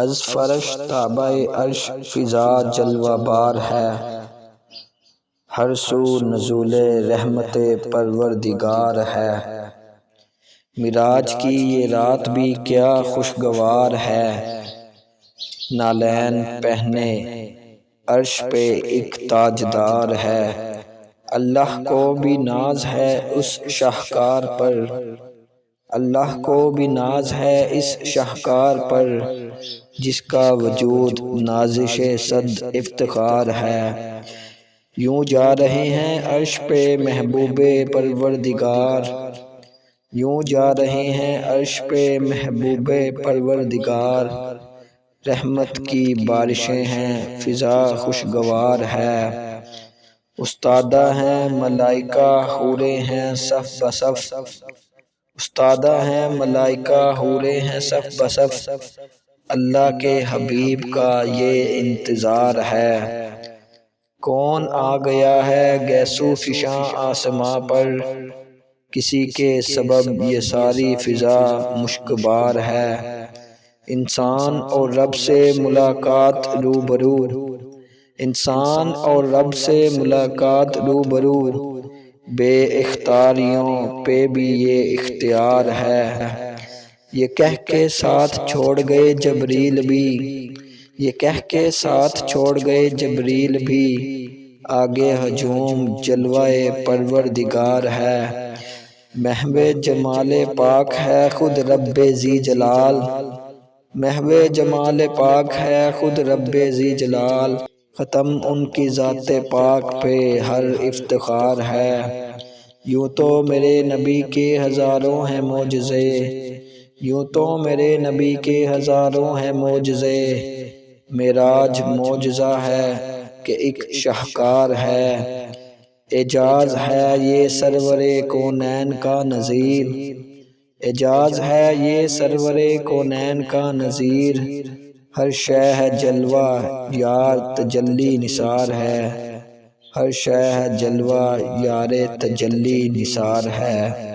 از فرش تابع عرش فضا جلوہ بار ہے، ہر سو نزول رحمت پروردگار ہے۔ معراج کی یہ رات بھی کیا خوشگوار ہے، نالین پہنے عرش پہ ایک تاجدار ہے۔ اللہ کو بھی ناز ہے اس شاہکار پر، اللہ کو بھی ناز ہے اس شاہکار پر، جس کا وجود نازش صد افتخار ہے۔ یوں جا رہے ہیں عرش پہ محبوب پروردگار، یوں جا رہے ہیں عرش پہ محبوب پروردگار، رحمت کی بارشیں ہیں فضا خوشگوار ہے۔ استادہ ہیں ملائکہ حوریں ہیں صف بصف، استادہ ہیں ملائکہ حوریں ہیں صف بصف، اللہ کے حبیب کا یہ انتظار ہے۔ کون آ گیا ہے گیسو فشاں آسماں پر، کسی کے سبب یہ ساری فضا مشکبار ہے۔ انسان اور رب سے ملاقات روبرو، انسان اور رب سے ملاقات روبرو، بے اختیاریوں پہ بھی یہ اختیار ہے۔ یہ کہہ کے ساتھ چھوڑ گئے جبریل بھی، یہ کہہ کے ساتھ چھوڑ گئے جبریل بھی، آگے ہجوم جلوہ پروردگار ہے۔ محو جمال پاک ہے خود رب ذی جلال، محو جمال پاک ہے خود رب ذی جلال، ختم ان کی ذات پاک پہ ہر افتخار ہے۔ یوں تو میرے نبی کے ہزاروں ہیں معجزے، یوں تو میرے نبی کے ہزاروں ہیں معجزے، معراج معجزہ ہے کہ ایک شاہکار ہے۔ اعجاز ہے یہ سرور کونین کا نذیر، اعجاز ہے یہ سرور کونین کا نذیر، ہر شے ہے جلوہ یار تجلی نثار ہے، ہر شے ہے جلوہ یار تجلی نثار ہے۔